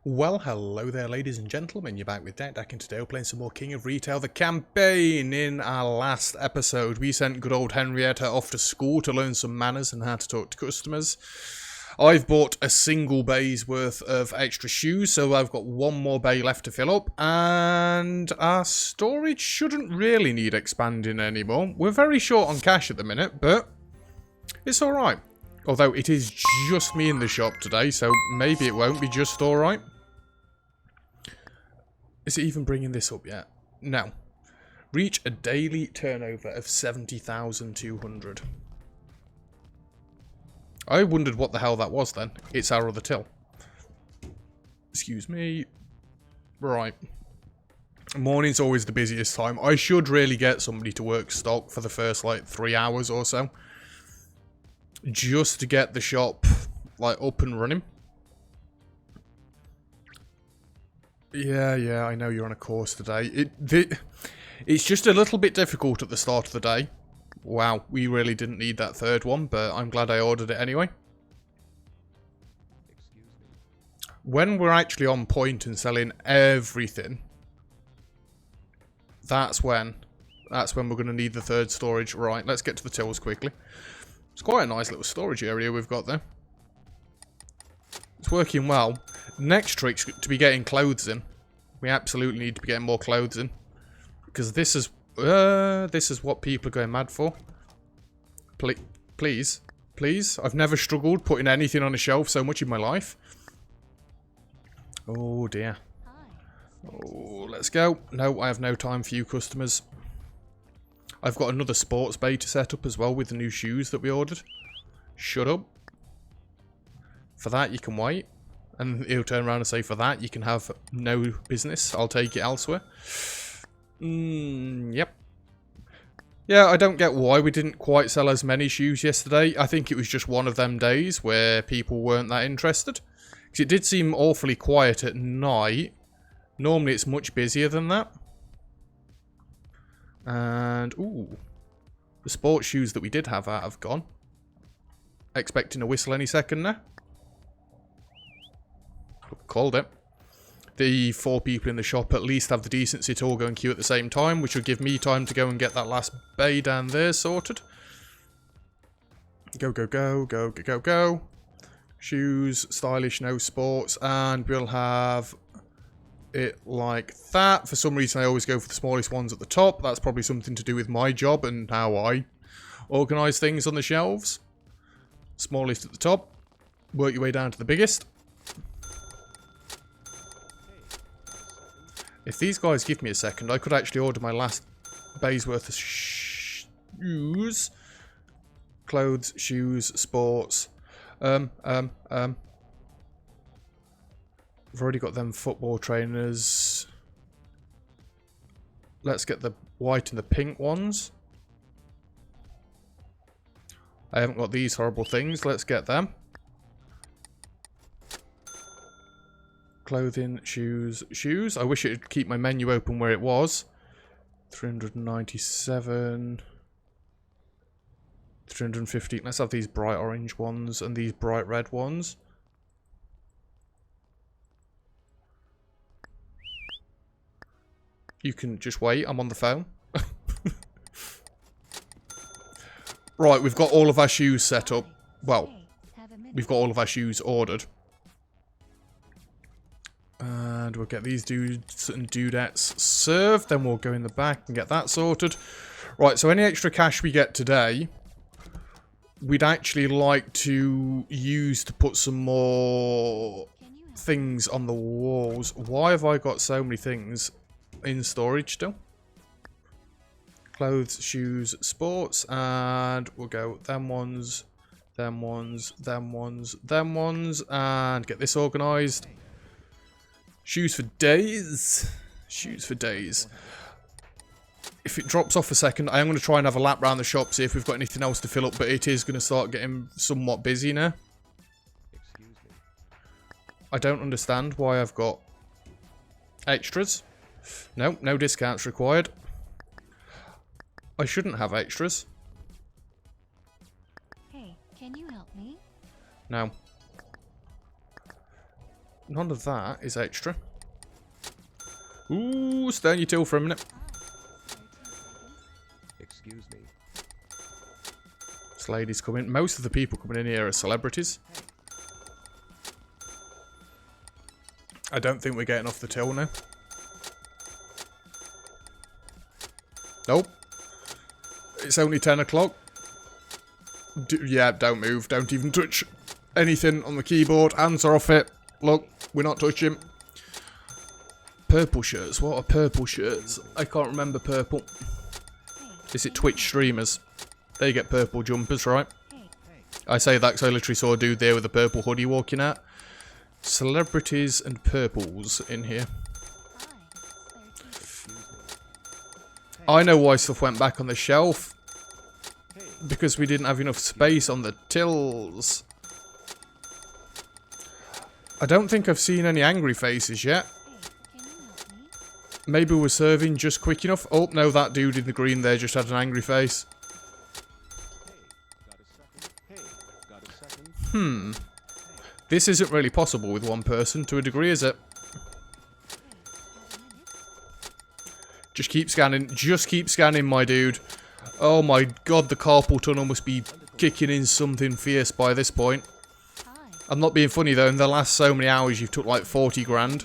Well, hello there, ladies and gentlemen. You're back with Deck, and today we're playing some more King of Retail, the campaign. In our last episode, we sent good old Henrietta off to school to learn some manners and how to talk to customers. I've bought a single bay's worth of extra shoes, so I've got one more bay left to fill up, and our storage shouldn't really need expanding anymore. We're very short on cash at the minute, but it's alright. Although it is just me in the shop today, so maybe it won't be just alright. Is it even bringing this up yet? No. Reach a daily turnover of 70,200. I wondered what the hell that was then. It's our other till. Excuse me. Right. Morning's always the busiest time. I should really get somebody to work stock for the first, 3 hours or so. Just to get the shop, up and running. Yeah, I know you're on a course today. It's just a little bit difficult at the start of the day. Wow, we really didn't need that third one, but I'm glad I ordered it anyway. When we're actually on point and selling everything, that's when we're going to need the third storage. Right, let's get to the tills quickly. It's quite a nice little storage area we've got there. It's working well. Next trick's to be getting clothes in. We absolutely need to be getting more clothes in. Because this is what people are going mad for. Please. I've never struggled putting anything on a shelf so much in my life. Oh dear. Oh, let's go. No, I have no time for you customers. I've got another sports bay to set up as well with the new shoes that we ordered. Shut up. For that, you can wait. And he'll turn around and say, for that, you can have no business. I'll take it elsewhere. Yep. Yeah, I don't get why we didn't quite sell as many shoes yesterday. I think it was just one of them days where people weren't that interested. Because it did seem awfully quiet at night. Normally, it's much busier than that. And, ooh, the sports shoes that we did have out have gone. Expecting a whistle any second now. Called it. The 4 people in the shop at least have the decency to all go and queue at the same time, which will give me time to go and get that last bay down there sorted. Go. Shoes, stylish, no sports, and we'll have it like that. For some reason, I always go for the smallest ones at the top. That's probably something to do with my job and how I organise things on the shelves. Smallest at the top. Work your way down to the biggest. If these guys give me a second, I could actually order my last bay's worth of shoes. Clothes, shoes, sports. I've already got them football trainers. Let's get the white and the pink ones. I haven't got these horrible things. Let's get them. Clothing, shoes. I wish it would keep my menu open where it was. 397. 315. Let's have these bright orange ones and these bright red ones. You can just wait. I'm on the phone. Right, we've got all of our shoes set up. Well, we've got all of our shoes ordered. And we'll get these dudes and dudettes served. Then we'll go in the back and get that sorted. Right, so any extra cash we get today, we'd actually like to use to put some more things on the walls. Why have I got so many things in storage still? Clothes, shoes, sports, and we'll go them ones, and get this organised. Shoes for days. If it drops off a second, I am going to try and have a lap around the shop, see if we've got anything else to fill up, but it is going to start getting somewhat busy now. I don't understand why I've got extras. No discounts required. I shouldn't have extras. Hey, can you help me? No. None of that is extra. Ooh, stay on your till for a minute. Excuse me. This lady's coming. Most of the people coming in here are celebrities. I don't think we're getting off the till now. Nope. It's only 10 o'clock. Yeah, don't move. Don't even touch anything on the keyboard. Hands are off it. Look, we're not touching. Purple shirts. What are purple shirts? I can't remember purple. Is it Twitch streamers? They get purple jumpers, right? I say that because I literally saw a dude there with a purple hoodie walking out. Celebrities and purples in here. I know why stuff went back on the shelf. Because we didn't have enough space on the tills. I don't think I've seen any angry faces yet. Maybe we're serving just quick enough. Oh, no, that dude in the green there just had an angry face. This isn't really possible with one person to a degree, is it? Just keep scanning. Just keep scanning, my dude. Oh my god, the carpal tunnel must be kicking in something fierce by this point. I'm not being funny though, in the last so many hours you've took like 40 grand.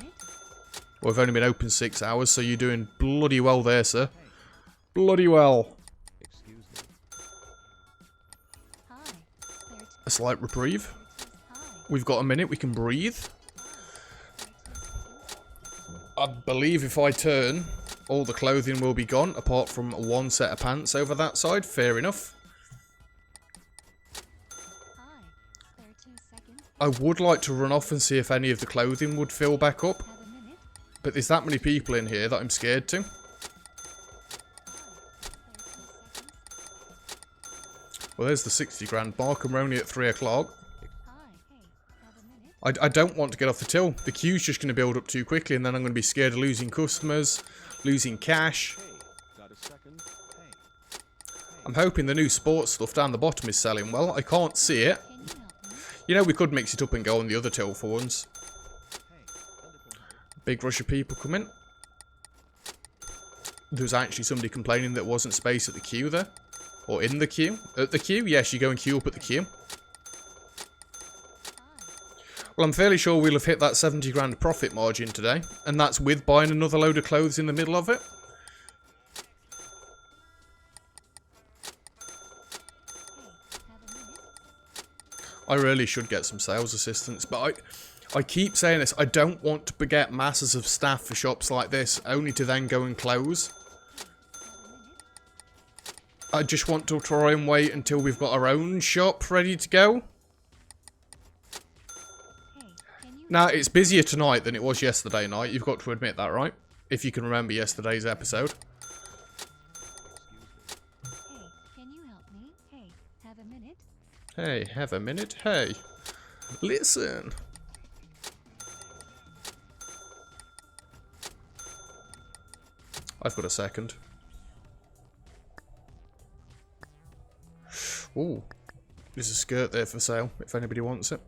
Well, we've only been open 6 hours, so you're doing bloody well there, sir. Bloody well. A slight reprieve. We've got a minute, we can breathe. I believe if I turn, all the clothing will be gone, apart from one set of pants over that side. Fair enough. I would like to run off and see if any of the clothing would fill back up. But there's that many people in here that I'm scared to. Well, there's the 60 grand mark, and we're only at 3 o'clock. I don't want to get off the till. The queue's just going to build up too quickly, and then I'm going to be scared of losing customers, losing cash. I'm hoping the new sports stuff down the bottom is selling well. I can't see it. You know, we could mix it up and go on the other till for once. Big rush of people coming. There was actually somebody complaining that wasn't space at the queue there. Or in the queue. At the queue? Yes, you go and queue up at the queue. Well, I'm fairly sure we'll have hit that 70 grand profit margin today. And that's with buying another load of clothes in the middle of it. I really should get some sales assistants, but I keep saying this. I don't want to beget masses of staff for shops like this, only to then go and close. I just want to try and wait until we've got our own shop ready to go. Now, it's busier tonight than it was yesterday night. You've got to admit that, right? If you can remember yesterday's episode. Hey, have a minute? Hey, listen. I've got a second. Ooh, there's a skirt there for sale, if anybody wants it.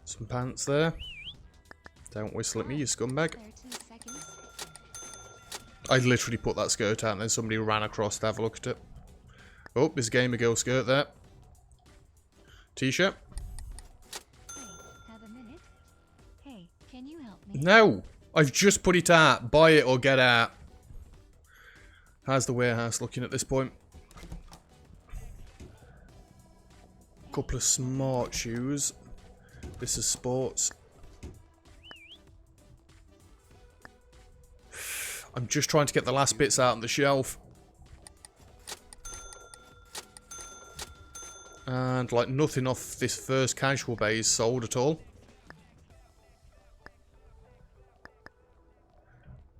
Some pants there. Don't whistle at me, you scumbag. I literally put that skirt out and then somebody ran across to have a look at it. Oh, there's a gamer girl skirt there. T-shirt. Hey, can you help me? No! I've just put it out. Buy it or get out. How's the warehouse looking at this point? Couple of smart shoes. This is sports. I'm just trying to get the last bits out on the shelf. And like nothing off this first casual bay is sold at all.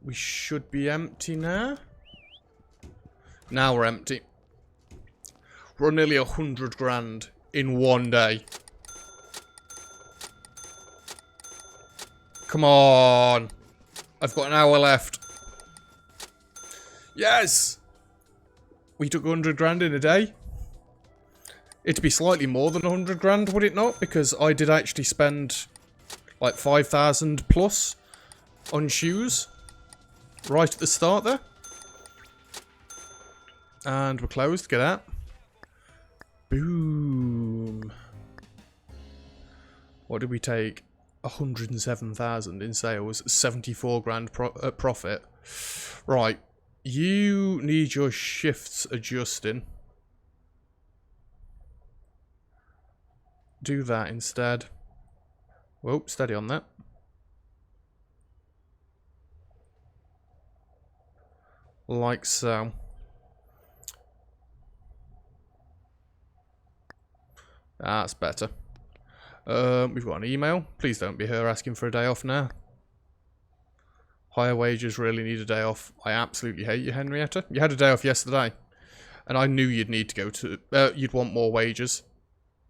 We should be empty now. Now we're empty. We're nearly 100 grand in one day. Come on. I've got an hour left. Yes! We took 100 grand in a day. It'd be slightly more than 100 grand, would it not? Because I did actually spend like 5,000 plus on shoes right at the start there. And we're closed. Get out. Boom. What did we take? 107,000 in sales, 74 grand profit. Right, you need your shifts adjusting. Do that instead. Whoa, steady on that. Like so. That's better. We've got an email. Please don't be her asking for a day off now. Higher wages really need a day off. I absolutely hate you, Henrietta. You had a day off yesterday. And I knew you'd need to go to... you'd want more wages.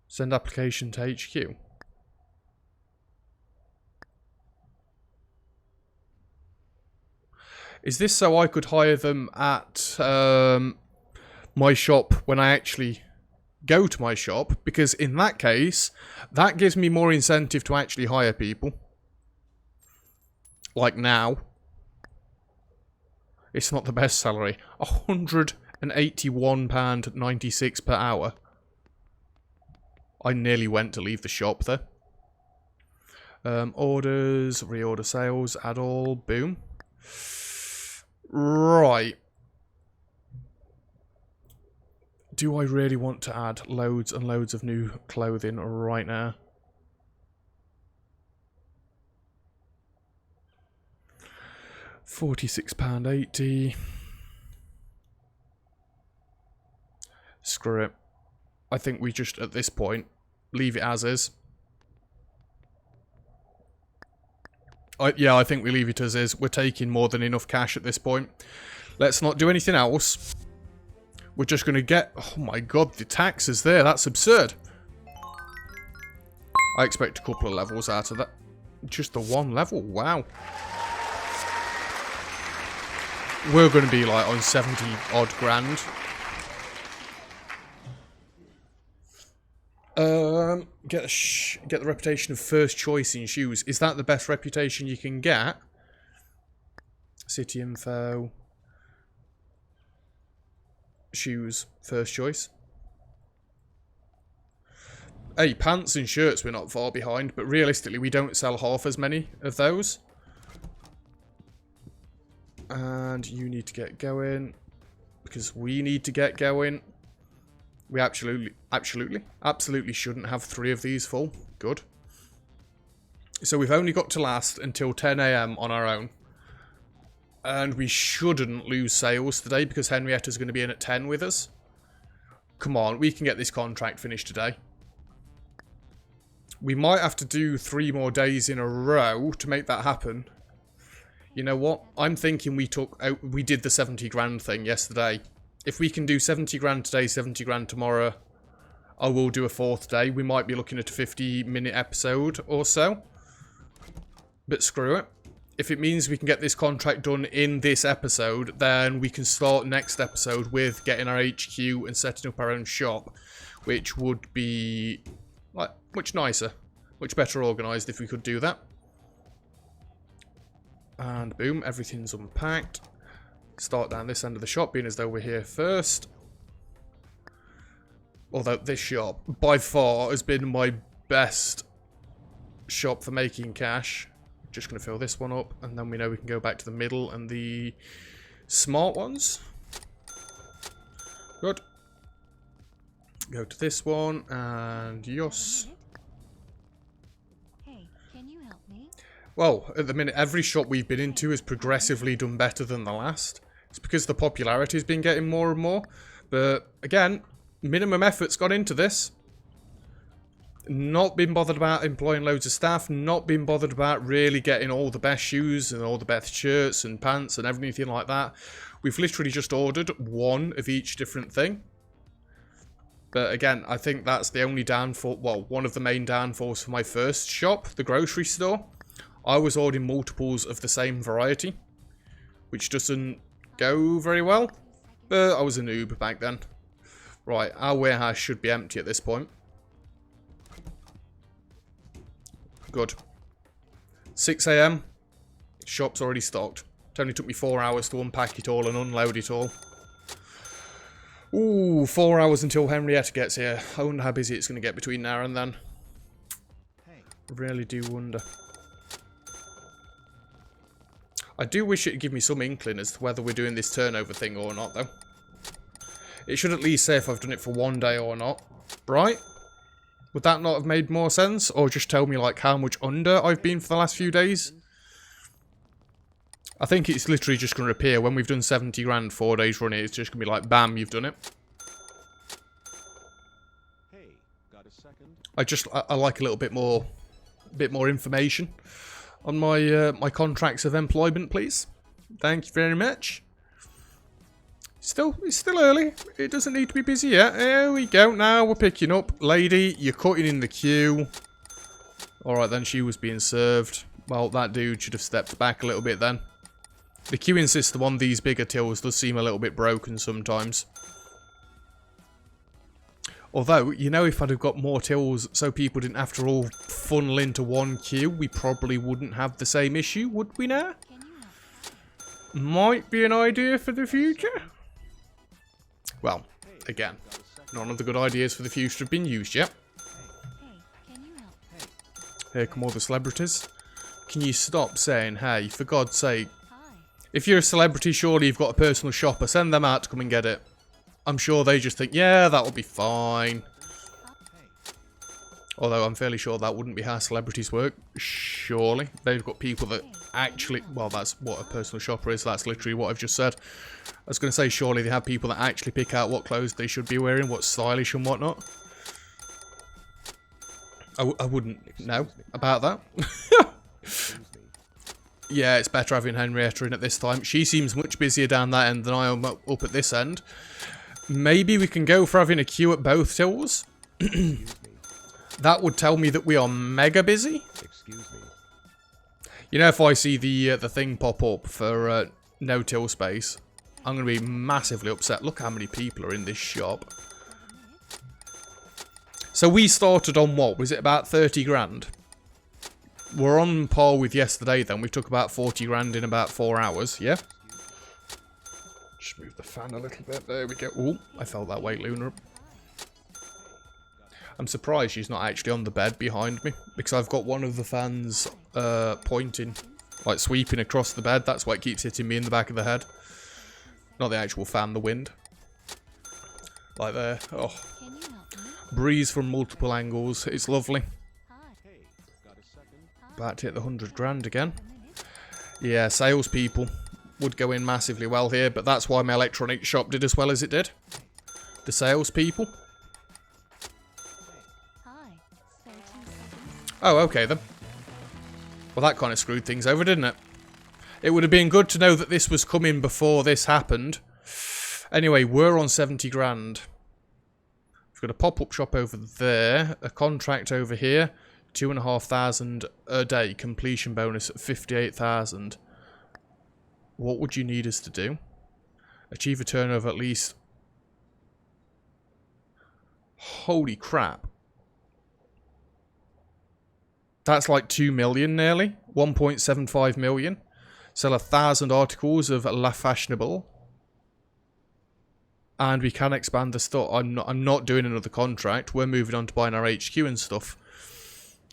Send application to HQ. Is this so I could hire them at my shop when I actually go to my shop? Because in that case, that gives me more incentive to actually hire people. Like now. It's not the best salary. £181.96 per hour. I nearly went to leave the shop there. Orders, reorder sales, add all, boom. Right. Do I really want to add loads and loads of new clothing right now? £46.80. Screw it. I think we just, at this point, leave it as is. Yeah, I think we leave it as is. We're taking more than enough cash at this point. Let's not do anything else. We're just going to get... Oh my god, the taxes there. That's absurd. I expect a couple of levels out of that. Just the one level? Wow. We're going to be like on 70 odd grand. Get the reputation of first choice in shoes. Is that the best reputation you can get? City info. Shoes, first choice. Hey, pants and shirts we're not far behind, but realistically we don't sell half as many of those. And you need to get going. Because we need to get going. We absolutely shouldn't have 3 of these full. Good. So we've only got to last until 10 AM on our own. And we shouldn't lose sales today because Henrietta's going to be in at 10 with us. Come on, we can get this contract finished today. We might have to do 3 more days in a row to make that happen. You know what? I'm thinking we did the 70 grand thing yesterday. If we can do 70 grand today, 70 grand tomorrow, I will do a 4th day. We might be looking at a 50-minute episode or so. But screw it. If it means we can get this contract done in this episode, then we can start next episode with getting our HQ and setting up our own shop, which would be like much nicer, much better organised if we could do that. And boom, everything's unpacked. Start down this end of the shop, being as though we're here first. Although this shop, by far, has been my best shop for making cash. Just going to fill this one up, and then we know we can go back to the middle and the smart ones. Good. Go to this one, and yes. Hey, can you help me? Well, at the minute, every shop we've been into has progressively done better than the last. It's because the popularity has been getting more and more. But, again, minimum effort's gone into this. Not been bothered about employing loads of staff. Not been bothered about really getting all the best shoes and all the best shirts and pants and everything like that. We've literally just ordered 1 of each different thing. But again, I think that's the only downfall, well, one of the main downfalls for my first shop, the grocery store. I was ordering multiples of the same variety, which doesn't go very well. But I was a noob back then. Right, our warehouse should be empty at this point. Good. 6 AM. Shop's already stocked. It only took me 4 hours to unpack it all and unload it all. Ooh, 4 hours until Henrietta gets here. I wonder how busy it's going to get between now and then. Really do wonder. I do wish it'd give me some inkling as to whether we're doing this turnover thing or not, though. It should at least say if I've done it for 1 day or not. Right? Would that not have made more sense? Or just tell me, like, how much under I've been for the last few days? I think it's literally just going to appear when we've done 70 grand 4 days running. It's just going to be like, bam, you've done it. Hey, got a second? I like a little bit more information on my my contracts of employment, please. Thank you very much. It's still early. It doesn't need to be busy yet. There we go. Now we're picking up. Lady, you're cutting in the queue. Alright then, she was being served. Well, that dude should have stepped back a little bit then. The queuing system on these bigger tills does seem a little bit broken sometimes. Although, you know, if I'd have got more tills so people didn't have to all funnel into one queue, we probably wouldn't have the same issue, would we now? Might be an idea for the future. Well, again, none of the good ideas for the future have been used yet. Here come all the celebrities. Can you stop saying, hey, for God's sake? If you're a celebrity, surely you've got a personal shopper. Send them out to come and get it. I'm sure they just think, yeah, that'll be fine. Although I'm fairly sure that wouldn't be how celebrities work. Surely. They've got people that actually... Well, that's what a personal shopper is. That's literally what I've just said. I was going to say, surely they have people that actually pick out what clothes they should be wearing, what's stylish and whatnot. I wouldn't know about that. Yeah, it's better having Henrietta in at this time. She seems much busier down that end than I am up at this end. Maybe we can go for having a queue at both tills. That would tell me that we are mega busy. Excuse me. You know, if I see the thing pop up for no till space, I'm going to be massively upset. Look how many people are in this shop. So we started on what? Was it about 30 grand? We're on par with yesterday then. We took about 40 grand in about 4 hours, yeah? Just move the fan a little bit. There we go. Ooh, I felt that weight, Luna. I'm surprised she's not actually on the bed behind me, because I've got one of the fans pointing, like sweeping across the bed. That's why it keeps hitting me in the back of the head. Not the actual fan, the wind. Like there. Oh. Breeze from multiple angles. It's lovely. About to hit the 100 grand again. Yeah, salespeople would go in massively well here, but that's why my electronics shop did as well as it did. The salespeople. Oh, okay then. Well, that kind of screwed things over, didn't it? It would have been good to know that this was coming before this happened. Anyway, we're on 70 grand. We've got a pop-up shop over there, a contract over here, 2,500 a day, completion bonus at 58,000. What would you need us to do? Achieve a turnover at least... Holy crap. That's like 2 million nearly. 1.75 million. Sell 1,000 articles of La Fashionable. And we can expand the store. I'm not doing another contract. We're moving on to buying our HQ and stuff.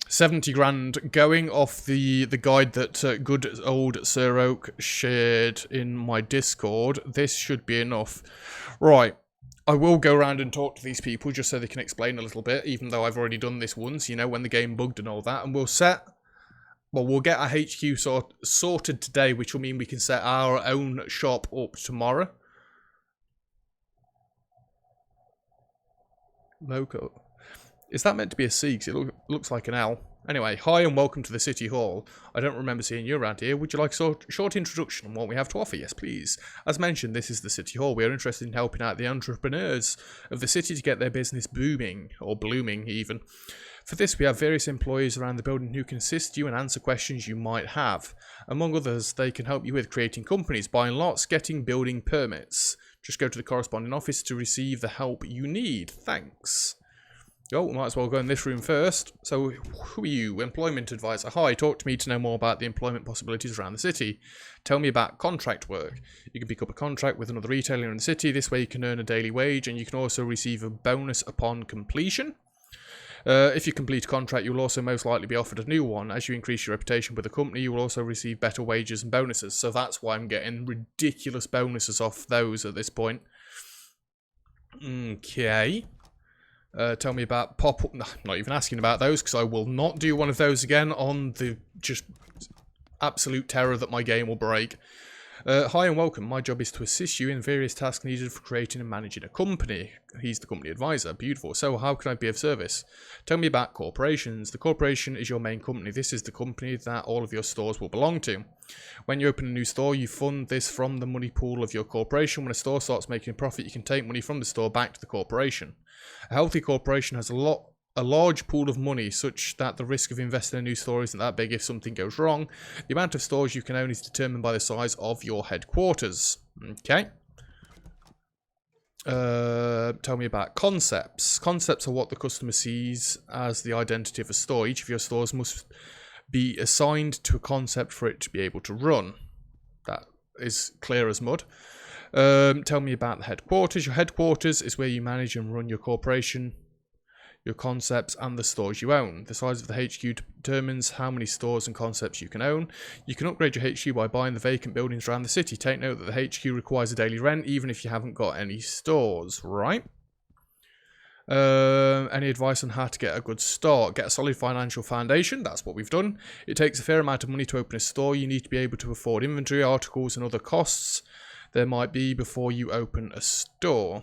70 grand going off the guide that good old Sir Oak shared in my Discord. This should be enough. Right. I will go around and talk to these people just so they can explain a little bit, even though I've already done this once, you know, when the game bugged and all that. And we'll get our HQ sorted today, which will mean we can set our own shop up tomorrow. Loco. Is that meant to be a C? Because it looks like an L. Anyway, hi and welcome to the City Hall. I don't remember seeing you around here. Would you like a short introduction on what we have to offer? Yes, please. As mentioned, this is the City Hall. We are interested in helping out the entrepreneurs of the city to get their business booming, or blooming even. For this, we have various employees around the building who can assist you and answer questions you might have. Among others, they can help you with creating companies, buying lots, getting building permits. Just go to the corresponding office to receive the help you need. Thanks. Oh, we might as well go in this room first. So, who are you? Employment advisor. Hi, talk to me to know more about the employment possibilities around the city. Tell me about contract work. You can pick up a contract with another retailer in the city. This way you can earn a daily wage and you can also receive a bonus upon completion. If you complete a contract, you will also most likely be offered a new one. As you increase your reputation with the company, you will also receive better wages and bonuses. So that's why I'm getting ridiculous bonuses off those at this point. Okay. Tell me about pop-up. No, I'm not even asking about those because I will not do one of those again on the just absolute terror that my game will break. Hi and welcome. My job is to assist you in various tasks needed for creating and managing a company. He's the company advisor. Beautiful. So how can I be of service? Tell me about corporations. The corporation is your main company. This is the company that all of your stores will belong to. When you open a new store, you fund this from the money pool of your corporation. When a store starts making a profit, you can take money from the store back to the corporation. A healthy corporation has a large pool of money such that the risk of investing in a new store isn't that big if something goes wrong. The amount of stores you can own is determined by the size of your headquarters. Okay. Tell me about concepts. Concepts are what the customer sees as the identity of a store. Each of your stores must be assigned to a concept for it to be able to run. That is clear as mud. Tell me about the headquarters. Your headquarters is where you manage and run your corporation, your concepts, and the stores you own. The size of the HQ determines how many stores and concepts you can own. You can upgrade your HQ by buying the vacant buildings around the city. Take note that the HQ requires a daily rent, even if you haven't got any stores, right? Any advice on how to get a good start? Get a solid financial foundation. That's what we've done. It takes a fair amount of money to open a store. You need to be able to afford inventory, articles, and other costs there might be before you open a store.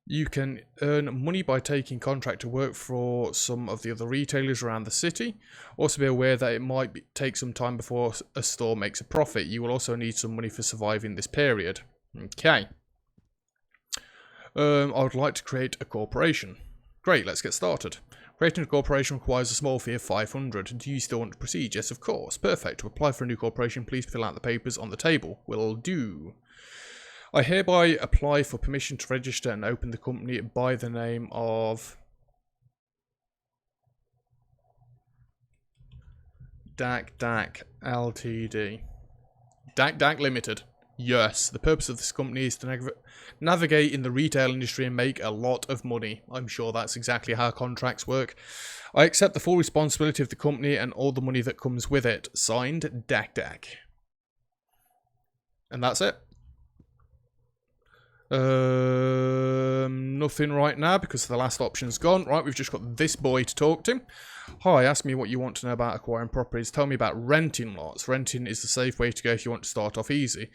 You can earn money by taking contractor work for some of the other retailers around the city. Also be aware that it might take some time before a store makes a profit. You will also need some money for surviving this period. Okay. I would like to create a corporation. Great, let's get started. Creating a corporation requires a small fee of 500. Do you still want to proceed? Yes, of course. Perfect. To apply for a new corporation, please fill out the papers on the table. Will do. I hereby apply for permission to register and open the company by the name of DAC Ltd. DAC Limited. Yes, the purpose of this company is to navigate in the retail industry and make a lot of money. I'm sure that's exactly how contracts work. I accept the full responsibility of the company and all the money that comes with it. Signed, DAC. And that's it. Nothing right now because the last option's gone. Right, we've just got this boy to talk to. Hi, ask me what you want to know about acquiring properties. Tell me about renting lots. Renting is the safe way to go if you want to start off easy.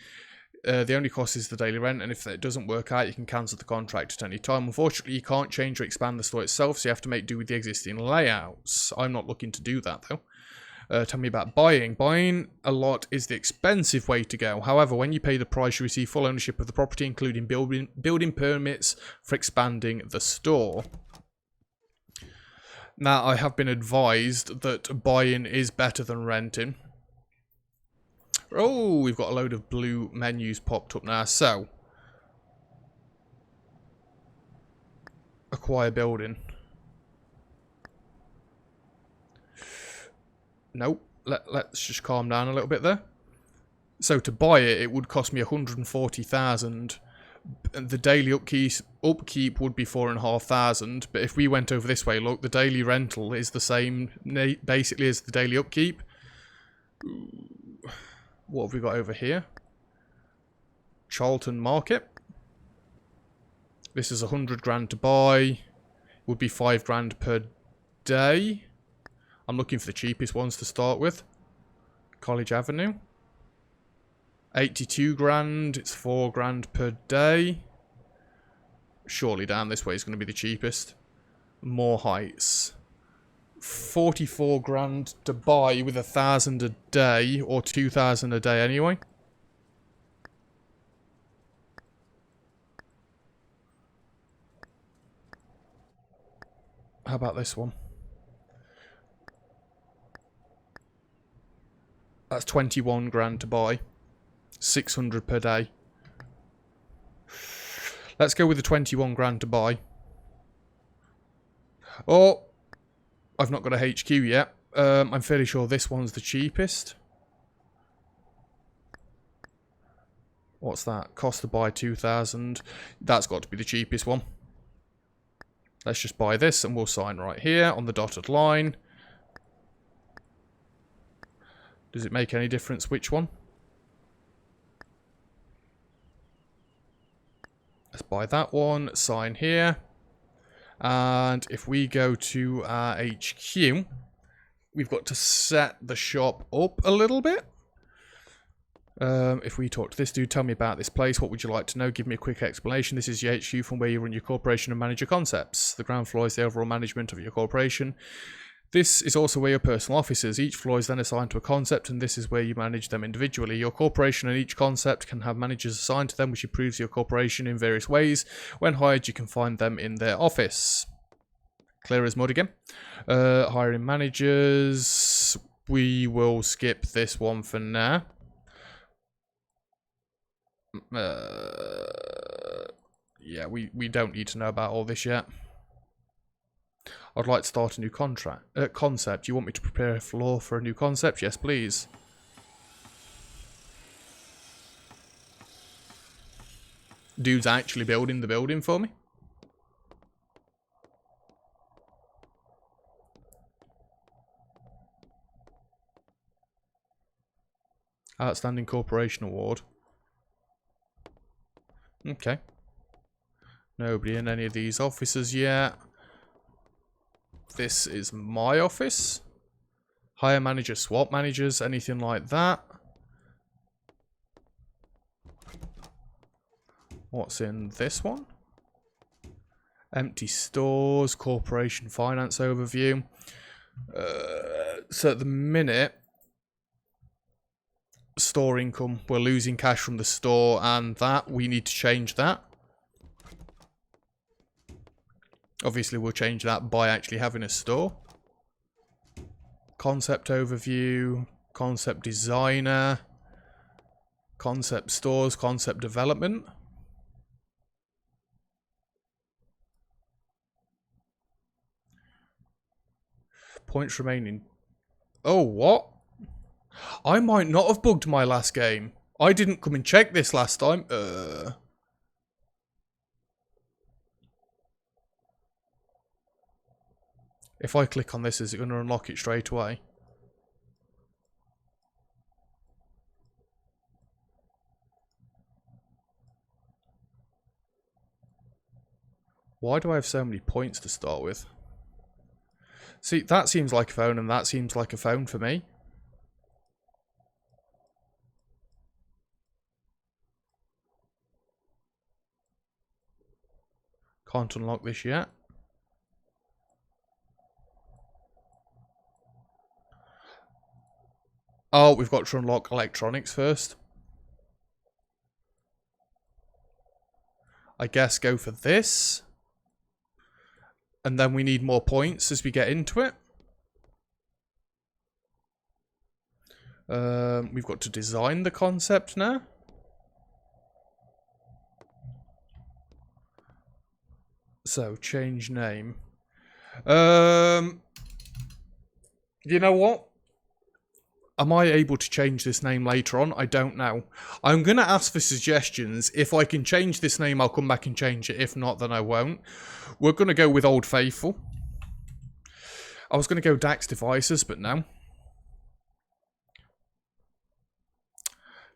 The only cost is the daily rent, and if it doesn't work out, you can cancel the contract at any time. Unfortunately, you can't change or expand the store itself, so you have to make do with the existing layouts. I'm not looking to do that, though. Tell me about buying. Buying a lot is the expensive way to go. However, when you pay the price, you receive full ownership of the property, including building permits for expanding the store. Now, I have been advised that buying is better than renting. Oh, we've got a load of blue menus popped up now. So, acquire building. Nope. Let's just calm down a little bit there. So to buy it, it would cost me 140,000. The daily upkeep would be 4,500. But if we went over this way, look, the daily rental is the same basically as the daily upkeep. What have we got over here? Charlton Market. This is 100 grand to buy. Would be 5 grand per day. I'm looking for the cheapest ones to start with. College Avenue. 82 grand. It's 4 grand per day. Surely down this way is going to be the cheapest. More Heights. 44 grand to buy with 1,000 a day. Or 2,000 a day anyway. How about this one? That's 21 grand to buy. 600 per day. Let's go with the 21 grand to buy. Oh, I've not got a HQ yet. I'm fairly sure this one's the cheapest. What's that? Cost to buy 2,000. That's got to be the cheapest one. Let's just buy this and we'll sign right here on the dotted line. Does it make any difference which one? Let's buy that one, sign here. And if we go to our HQ, we've got to set the shop up a little bit. If we talk to this dude, tell me about this place. What would you like to know? Give me a quick explanation. This is your HQ from where you run your corporation and manage your concepts. The ground floor is the overall management of your corporation. This is also where your personal office is. Each floor is then assigned to a concept, and this is where you manage them individually. Your corporation and each concept can have managers assigned to them, which improves your corporation in various ways. When hired, you can find them in their office. Clear as mud again. Hiring managers. We will skip this one for now. Yeah, we don't need to know about all this yet. I'd like to start a new concept. You want me to prepare a floor for a new concept? Yes, please. Dude's actually building the building for me. Outstanding Corporation Award. Okay. Nobody in any of these offices yet. This is my office. Hire manager, swap managers, anything like that. What's in this one? Empty stores, corporation finance overview. So at the minute, store income, we're losing cash from the store, and that we need to change that. Obviously we'll change that by actually having a store. Concept overview, concept designer, concept stores, concept development. Points remaining. Oh, what? I might not have bugged my last game. I didn't come and check this last time. If I click on this, is it going to unlock it straight away? Why do I have so many points to start with? See, that seems like a phone and that seems like a phone for me. Can't unlock this yet. Oh, we've got to unlock electronics first. I guess go for this. And then we need more points as we get into it. We've got to design the concept now. So, change name. You know what? Am I able to change this name later on? I don't know. I'm going to ask for suggestions. If I can change this name, I'll come back and change it. If not, then I won't. We're going to go with Old Faithful. I was going to go DAX Devices, but no.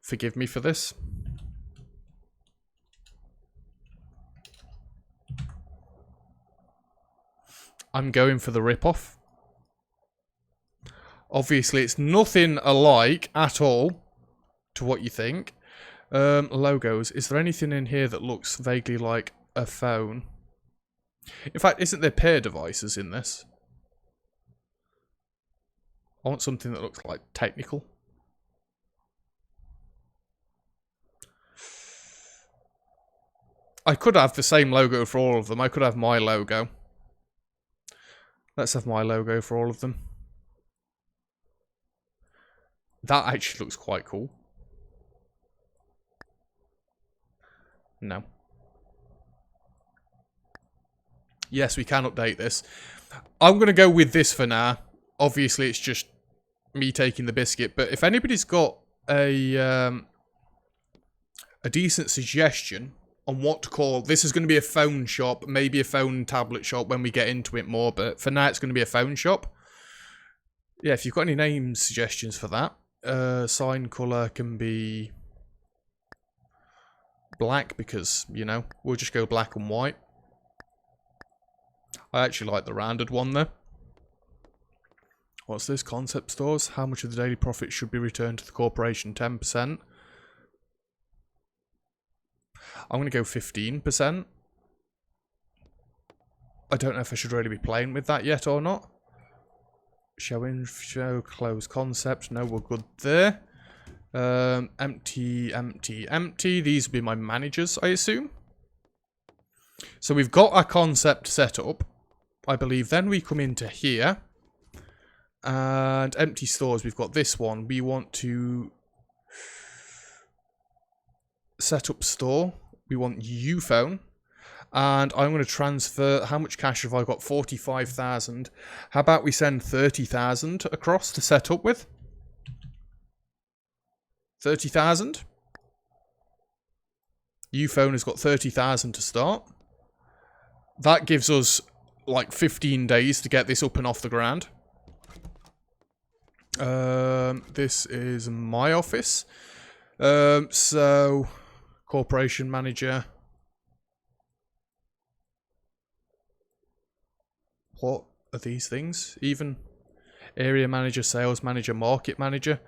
Forgive me for this. I'm going for the rip-off. Obviously, it's nothing alike at all to what you think. Logos. Is there anything in here that looks vaguely like a phone? In fact, isn't there pair devices in this? I want something that looks like technical. I could have the same logo for all of them. I could have my logo. Let's have my logo for all of them. That actually looks quite cool. No. Yes, we can update this. I'm going to go with this for now. Obviously, it's just me taking the biscuit. But if anybody's got a decent suggestion on what to call... This is going to be a phone shop, maybe a phone tablet shop when we get into it more. But for now, it's going to be a phone shop. Yeah, if you've got any name suggestions for that. Sign colour can be black because, you know, we'll just go black and white. I actually like the rounded one though. What's this? Concept stores. How much of the daily profit should be returned to the corporation? 10%. I'm going to go 15%. I don't know if I should really be playing with that yet or not. Show, close concept. No, we're good there. Empty, empty, empty. These will be my managers, I assume. So we've got our concept set up, I believe. Then we come into here. And empty stores, we've got this one. We want to set up store. We want Uphone. And I'm going to transfer... How much cash have I got? 45,000. How about we send 30,000 across to set up with? 30,000. Uphone has got 30,000 to start. That gives us like 15 days to get this up and off the ground. This is my office. So, corporation manager. What are these things? Even area manager, sales manager, market manager.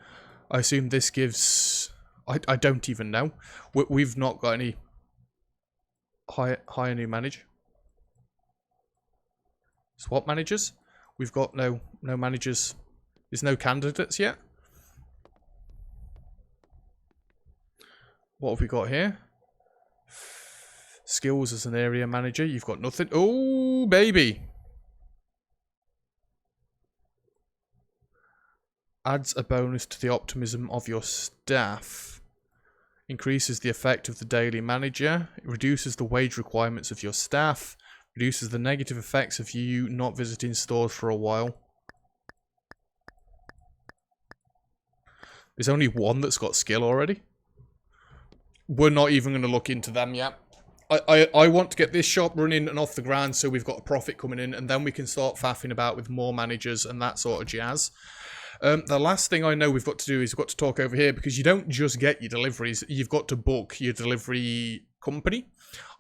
I assume this gives... I don't even know. We've not got any hire new manager. Swap managers? We've got no managers. There's no candidates yet. What have we got here? Skills as an area manager. You've got nothing. Oh, baby. Adds a bonus to the optimism of your staff. Increases the effect of the daily manager. It reduces the wage requirements of your staff. Reduces the negative effects of you not visiting stores for a while. There's only one that's got skill already. We're not even going to look into them yet. I want to get this shop running and off the ground so we've got a profit coming in, and then we can start faffing about with more managers and that sort of jazz. The last thing I know we've got to do is we've got to talk over here, because you don't just get your deliveries, you've got to book your delivery company.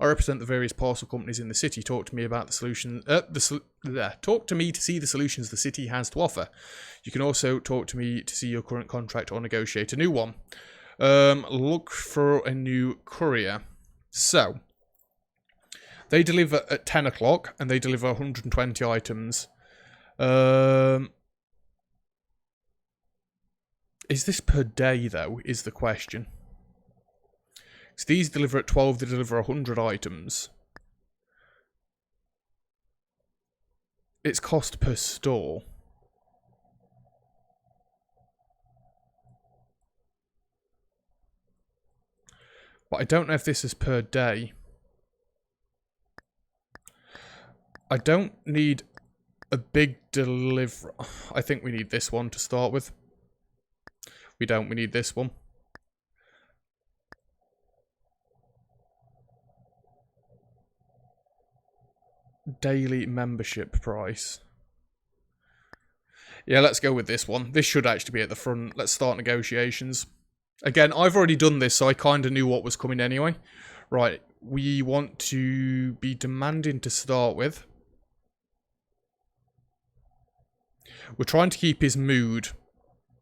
I represent the various parcel companies in the city. Talk to me about the solution. Talk to me to see the solutions the city has to offer. You can also talk to me to see your current contract or negotiate a new one. Look for a new courier. So, they deliver at 10 o'clock and they deliver 120 items. Is this per day, though, is the question. So these deliver at 12, they deliver 100 items. It's cost per store. But I don't know if this is per day. I don't need a big delivery. I think we need this one to start with. We don't. We need this one. Daily membership price. Yeah, let's go with this one. This should actually be at the front. Let's start negotiations. Again, I've already done this, so I kind of knew what was coming anyway. Right, we want to be demanding to start with. We're trying to keep his mood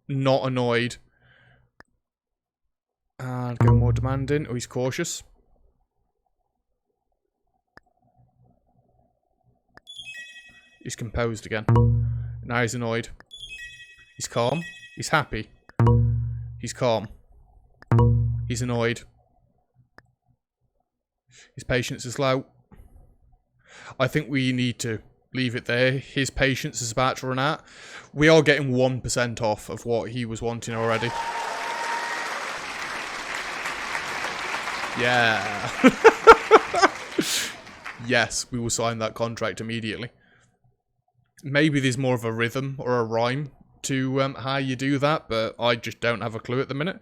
not annoyed. And go more demanding. Oh, he's cautious. He's composed again. Now he's annoyed. He's calm. He's happy. He's calm. He's annoyed. His patience is low. I think we need to leave it there. His patience is about to run out. We are getting 1% off of what he was wanting already. Yeah. yes, we will sign that contract immediately. Maybe there's more of a rhythm or a rhyme to how you do that, but I just don't have a clue at the minute.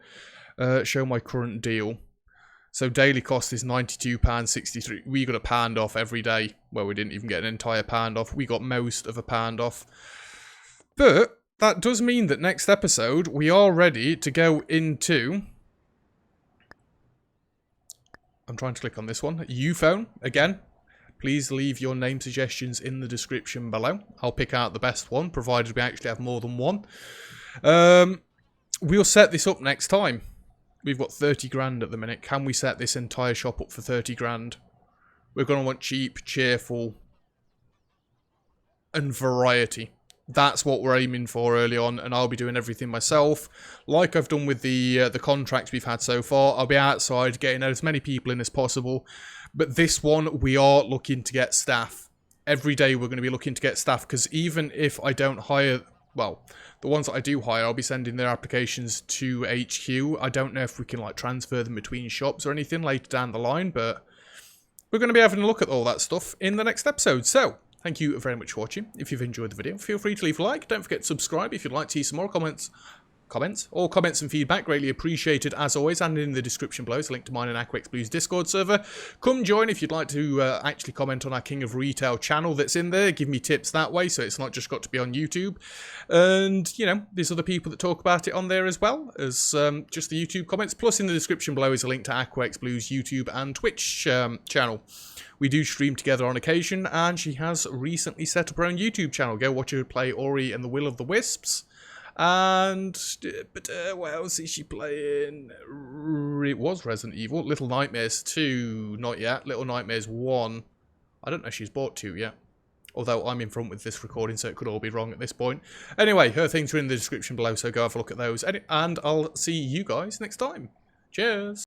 Show my current deal. So daily cost is £92.63. We got a pound off every day. Well, we didn't even get an entire pound off. We got most of a pound off. But that does mean that next episode, we are ready to go into... I'm trying to click on this one. Uphone, again. Please leave your name suggestions in the description below. I'll pick out the best one, provided we actually have more than one. We'll set this up next time. We've got 30 grand at the minute. Can we set this entire shop up for 30 grand? We're going to want cheap, cheerful, and variety. That's what we're aiming for early on, and I'll be doing everything myself. Like I've done with the contracts we've had so far, I'll be outside getting as many people in as possible. But this one, we are looking to get staff. Every day we're going to be looking to get staff, because even if I don't hire... Well, the ones that I do hire, I'll be sending their applications to HQ. I don't know if we can like transfer them between shops or anything later down the line, but we're going to be having a look at all that stuff in the next episode. So, thank you very much for watching. If you've enjoyed the video, feel free to leave a like. Don't forget to subscribe if you'd like to see some more comments and feedback, greatly appreciated as always. And in the description below is a link to mine and Aquex Blue's Discord server. Come join if you'd like to actually comment on our King of Retail channel that's in there. Give me tips that way, so it's not just got to be on YouTube. And you know, there's other people that talk about it on there as well as just the YouTube comments. Plus in the description below is a link to Aquex Blue's YouTube and Twitch channel. We do stream together on occasion, and she has recently set up her own YouTube channel. Go watch her play Ori and the Will of the Wisps. And, but what else is she playing? It was Resident Evil. Little Nightmares 2, not yet. Little Nightmares 1. I don't know if she's bought 2 yet. Although I'm in front with this recording, so it could all be wrong at this point. Anyway, her things are in the description below, so go have a look at those. And I'll see you guys next time. Cheers!